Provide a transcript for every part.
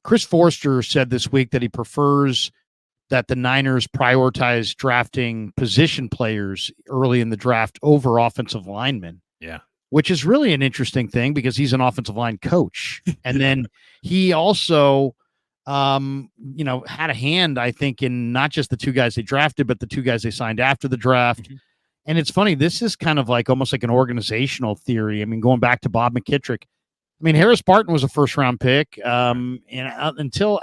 Chris Forster said this week that he prefers that the Niners prioritize drafting position players early in the draft over offensive linemen. Yeah. Which is really an interesting thing because he's an offensive line coach. And then he also, had a hand, I think, in not just the two guys they drafted, but the two guys they signed after the draft. Mm-hmm. And it's funny, this is kind of like almost like an organizational theory. I mean, going back to Bob McKittrick, I mean, Harris Barton was a first-round pick. And until,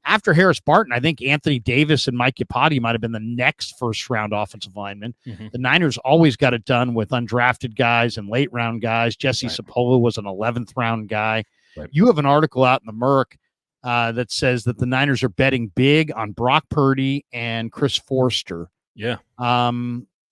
after Harris Barton, I think Anthony Davis and Mike Iupati might have been the next first-round offensive lineman. Mm-hmm. The Niners always got it done with undrafted guys and late-round guys. Jesse Sapolo was an 11th-round guy. Right. You have an article out in the Merc that says that the Niners are betting big on Brock Purdy and Chris Forster. Yeah.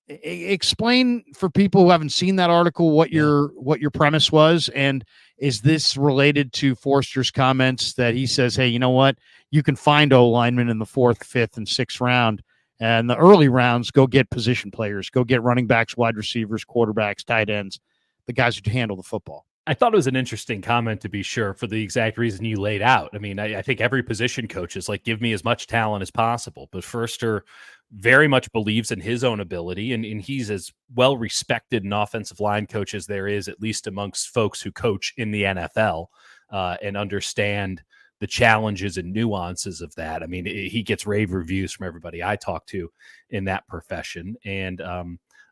Explain for people who haven't seen that article what your premise was, and is this related to Forster's comments that he says, hey, you know what, you can find O-linemen in the 4th, 5th, and 6th round, and the early rounds, go get position players, go get running backs, wide receivers, quarterbacks, tight ends, the guys who handle the football. I thought it was an interesting comment, to be sure, for the exact reason you laid out. I mean, I think every position coach is like, give me as much talent as possible. But Forster very much believes in his own ability, and he's as well respected an offensive line coach as there is, at least amongst folks who coach in the NFL and understand the challenges and nuances of that. I mean, he gets rave reviews from everybody I talk to in that profession. And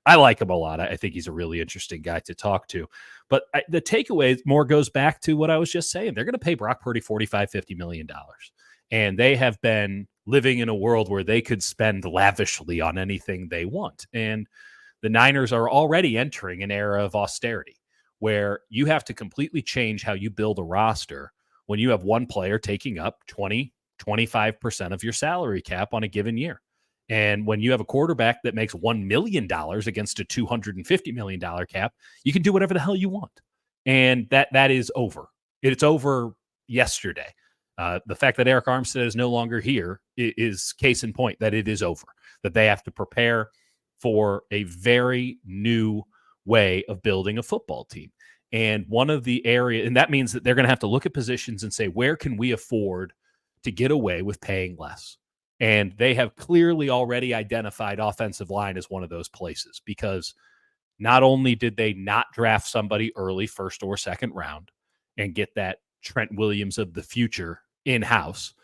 I like him a lot. I think he's a really interesting guy to talk to. But the takeaway more goes back to what I was just saying. They're going to pay Brock Purdy $45-50 million. And they have been living in a world where they could spend lavishly on anything they want. And the Niners are already entering an era of austerity where you have to completely change how you build a roster when you have one player taking up 20-25% of your salary cap on a given year. And when you have a quarterback that makes $1 million against a $250 million cap, you can do whatever the hell you want. And that is over. It's over yesterday. The fact that Eric Armstead is no longer here is case in point that it is over, that they have to prepare for a very new way of building a football team. And one of the areas, and that means that they're going to have to look at positions and say, where can we afford to get away with paying less? And they have clearly already identified offensive line as one of those places, because not only did they not draft somebody early, 1st or 2nd round, and get that Trent Williams of the future in-house,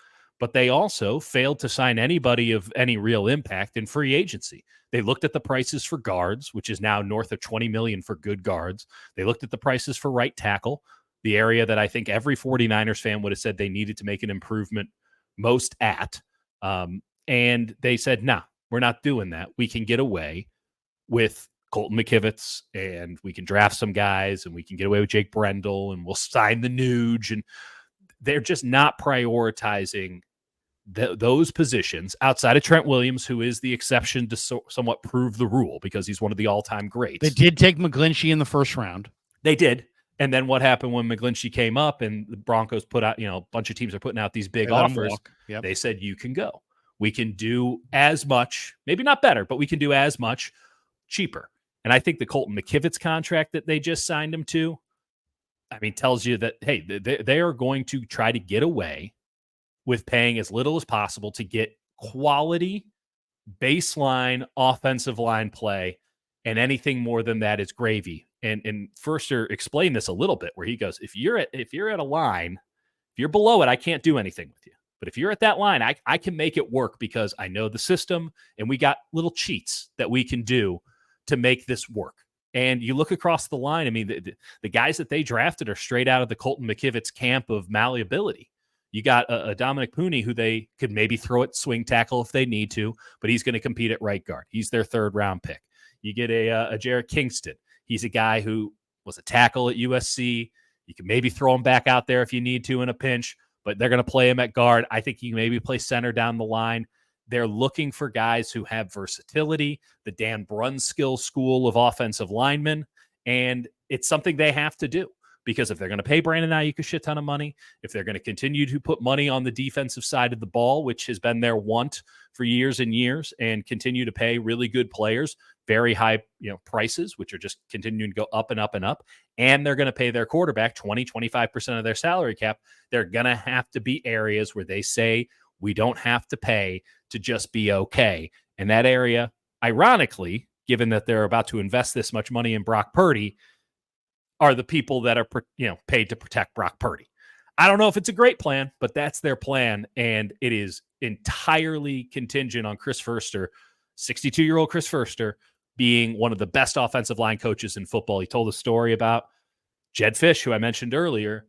but they also failed to sign anybody of any real impact in free agency. They looked at the prices for guards, which is now north of $20 million for good guards. They looked at the prices for right tackle, the area that I think every 49ers fan would have said they needed to make an improvement most at. And they said, nah, we're not doing that. We can get away with Colton McKivitz, and we can draft some guys, and we can get away with Jake Brendel, and we'll sign the Nuge. And they're just not prioritizing those positions outside of Trent Williams, who is the exception to somewhat prove the rule because he's one of the all-time greats. They did take McGlinchey in the 1st round. They did. And then what happened when McGlinchey came up and the Broncos put out, a bunch of teams are putting out these big offers. Yep. They said, you can go. We can do as much, maybe not better, but we can do as much cheaper. And I think the Colton McKivitz contract that they just signed him to, I mean, tells you that, hey, they are going to try to get away with paying as little as possible to get quality baseline offensive line play, and anything more than that is gravy. And Forster explained this a little bit, where he goes, if you're at a line, if you're below it, I can't do anything with you. But if you're at that line, I can make it work because I know the system, and we got little cheats that we can do to make this work. And you look across the line, I mean, the guys that they drafted are straight out of the Colton McKivitz camp of malleability. You got a Dominic Pooney, who they could maybe throw at swing tackle if they need to, but he's going to compete at right guard. He's their 3rd round pick. You get a Jarrett Kingston. He's a guy who was a tackle at USC. You can maybe throw him back out there if you need to in a pinch, but they're going to play him at guard. I think he can maybe play center down the line. They're looking for guys who have versatility, the Dan Brunskill school of offensive linemen, and it's something they have to do because if they're going to pay Brandon Ayuk a shit ton of money, if they're going to continue to put money on the defensive side of the ball, which has been their want for years and years, and continue to pay really good players very high prices, which are just continuing to go up and up and up, and they're going to pay their quarterback 20-25% of their salary cap, they're going to have to be areas where they say we don't have to pay to just be okay. And that area, ironically, given that they're about to invest this much money in Brock Purdy, are the people that are paid to protect Brock Purdy. I don't know if it's a great plan, but that's their plan, and it is entirely contingent on Chris Foerster, 62-year-old Chris Foerster, being one of the best offensive line coaches in football. He told a story about Jed Fish, who I mentioned earlier.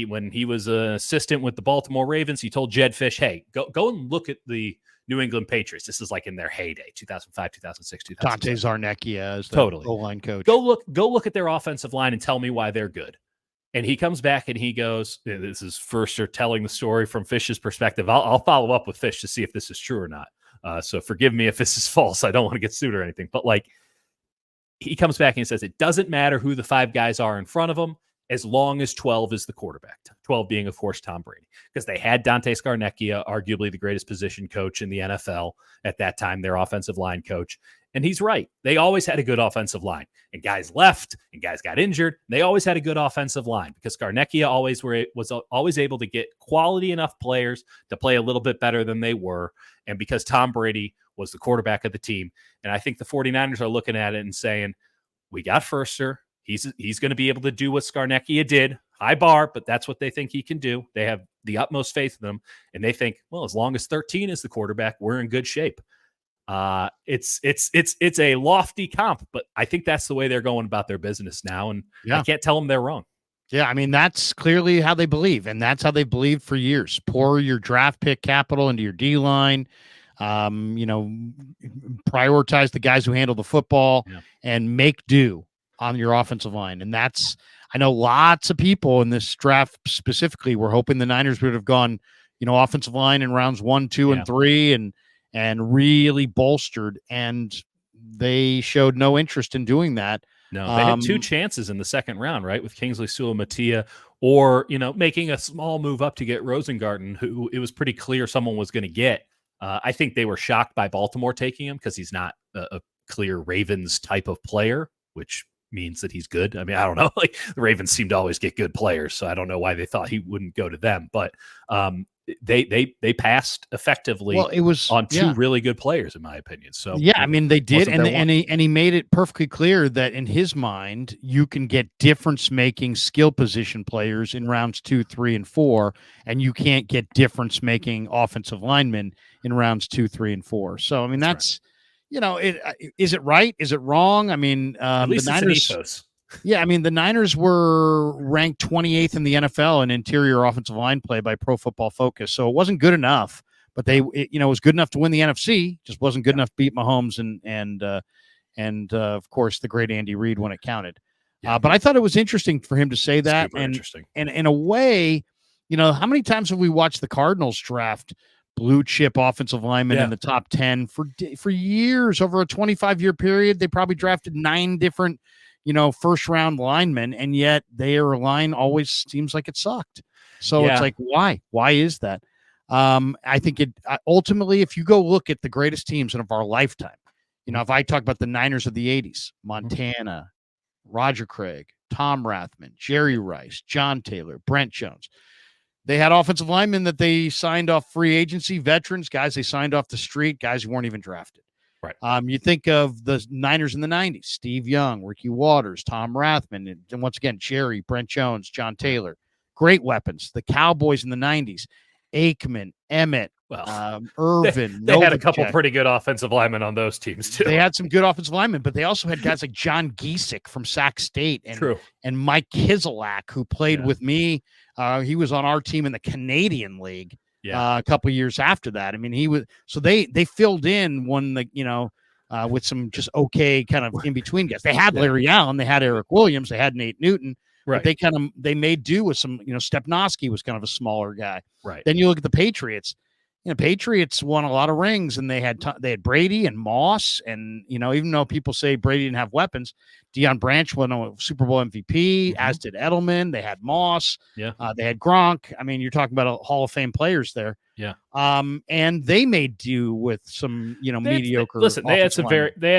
When he was an assistant with the Baltimore Ravens, he told Jed Fish, hey, go and look at the New England Patriots. This is like in their heyday, 2005, 2006, 2007. Dante Zarnecchia is the totally O-line coach. Go look at their offensive line and tell me why they're good. And he comes back and he goes, this is Foerster telling the story from Fish's perspective. I'll follow up with Fish to see if this is true or not. So forgive me if this is false. I don't want to get sued or anything. But he comes back and he says, it doesn't matter who the 5 guys are in front of him, as long as 12 is the quarterback, 12 being, of course, Tom Brady, because they had Dante Scarnecchia, arguably the greatest position coach in the NFL at that time, their offensive line coach. And he's right. They always had a good offensive line, and guys left and guys got injured. They always had a good offensive line because Scarnecchia was always able to get quality enough players to play a little bit better than they were. And because Tom Brady was the quarterback of the team. And I think the 49ers are looking at it and saying, we got Foerster. He's going to be able to do what Scarnecchia did. High bar, but that's what they think he can do. They have the utmost faith in him, and they think, well, as long as 13 is the quarterback, we're in good shape. It's a lofty comp, but I think that's the way they're going about their business now, and I can't tell them they're wrong. Yeah, I mean, that's clearly how they believe, and that's how they believed for years. Pour your draft pick capital into your D-line, prioritize the guys who handle the football, and make do on your offensive line. And that's, I know lots of people in this draft specifically were hoping the Niners would have gone, offensive line in rounds 1, 2, and 3 and really bolstered. And they showed no interest in doing that. No, they had 2 chances in the second round, right? With Kingsley Suamataia, or, making a small move up to get Rosengarten, who it was pretty clear someone was going to get. I think they were shocked by Baltimore taking him because he's not a clear Ravens type of player, which means that he's good. I mean, I don't know. The Ravens seem to always get good players, so I don't know why they thought he wouldn't go to them. But they passed effectively on 2 really good players, in my opinion. So I mean, they did, and he made it perfectly clear that in his mind, you can get difference-making skill position players in rounds 2, 3, and 4, and you can't get difference-making offensive linemen in rounds 2, 3, and 4. So I mean, that's is it right? Is it wrong? I mean, at least the Niners, it's an ethos. Yeah, I mean, the Niners were ranked 28th in the NFL in interior offensive line play by Pro Football Focus, so it wasn't good enough. But it was good enough to win the NFC, just wasn't good enough to beat Mahomes and of course the great Andy Reid when it counted. But I thought it was interesting for him to say that, and in a way, how many times have we watched the Cardinals draft blue chip offensive linemen in the top 10 for years? Over a 25-year period, they probably drafted 9 different first round linemen, and yet their line always seems like it sucked. So it's like, why is that? I think ultimately, if you go look at the greatest teams of our lifetime, if I talk about the Niners of the 80s, Montana, Roger Craig, Tom Rathman, Jerry Rice, John Taylor, Brent Jones, they had offensive linemen that they signed off free agency, veterans, guys they signed off the street, guys who weren't even drafted. Right. You think of the Niners in the 90s, Steve Young, Ricky Waters, Tom Rathman, and once again, Jerry, Brent Jones, John Taylor. Great weapons. The Cowboys in the 90s, Aikman, Emmett, Irvin. They had a couple pretty good offensive linemen on those teams, too. They had some good offensive linemen, but they also had guys like John Giesick from Sac State and Mike Kiselak, who played with me. He was on our team in the Canadian League. A couple of years after that. I mean, they filled in with some just okay kind of in between guys. They had Larry Allen, they had Eric Williams, they had Nate Newton. Right. But they made do with some, Stepnoski was kind of a smaller guy. Right. Then you look at the Patriots, Patriots won a lot of rings, and they had Brady and Moss, and even though people say Brady didn't have weapons, Deion Branch won a Super Bowl MVP, as did Edelman. They had Moss, they had Gronk. I mean, you're talking about a Hall of Fame players there. Yeah. And they made do with some mediocre. Listen, they had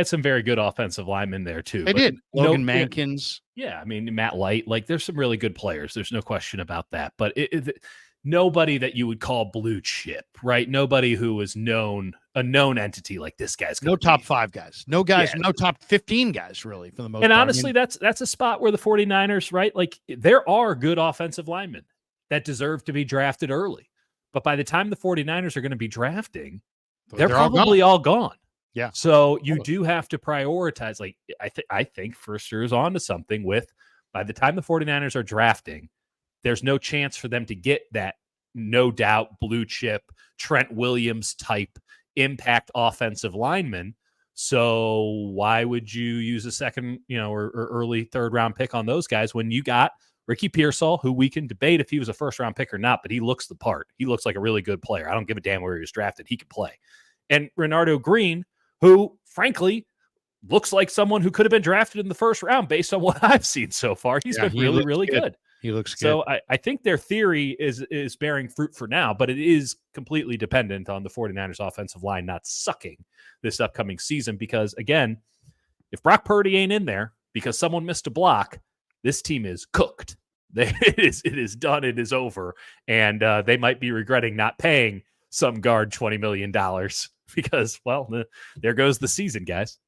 some very good offensive linemen there too. They did. Logan Mankins. Yeah, I mean Matt Light. Like, there's some really good players. There's no question about that. But nobody that you would call blue chip, right? Nobody who was a known entity like this guy's. No top 5 guys. No guys. No top 15 guys, really, for the most part. And honestly, that's a spot where the 49ers, right? Like, there are good offensive linemen that deserve to be drafted early. But by the time the 49ers are going to be drafting, they're probably all gone. Yeah. So you do have to prioritize. Like, I think Forster is on to something with, by the time the 49ers are drafting, there's no chance for them to get that no doubt blue chip Trent Williams type impact offensive lineman. So why would you use a second, or early third round pick on those guys when you got Ricky Pearsall, who we can debate if he was a first round pick or not, but he looks the part. He looks like a really good player. I don't give a damn where he was drafted. He can play. And Renardo Green, who frankly looks like someone who could have been drafted in the first round based on what I've seen so far. He's been really, really good. He looks good. So I think their theory is bearing fruit for now, but it is completely dependent on the 49ers offensive line not sucking this upcoming season. Because again, if Brock Purdy ain't in there because someone missed a block, this team is cooked. It is done. It is over. And they might be regretting not paying some guard $20 million because, well, there goes the season, guys.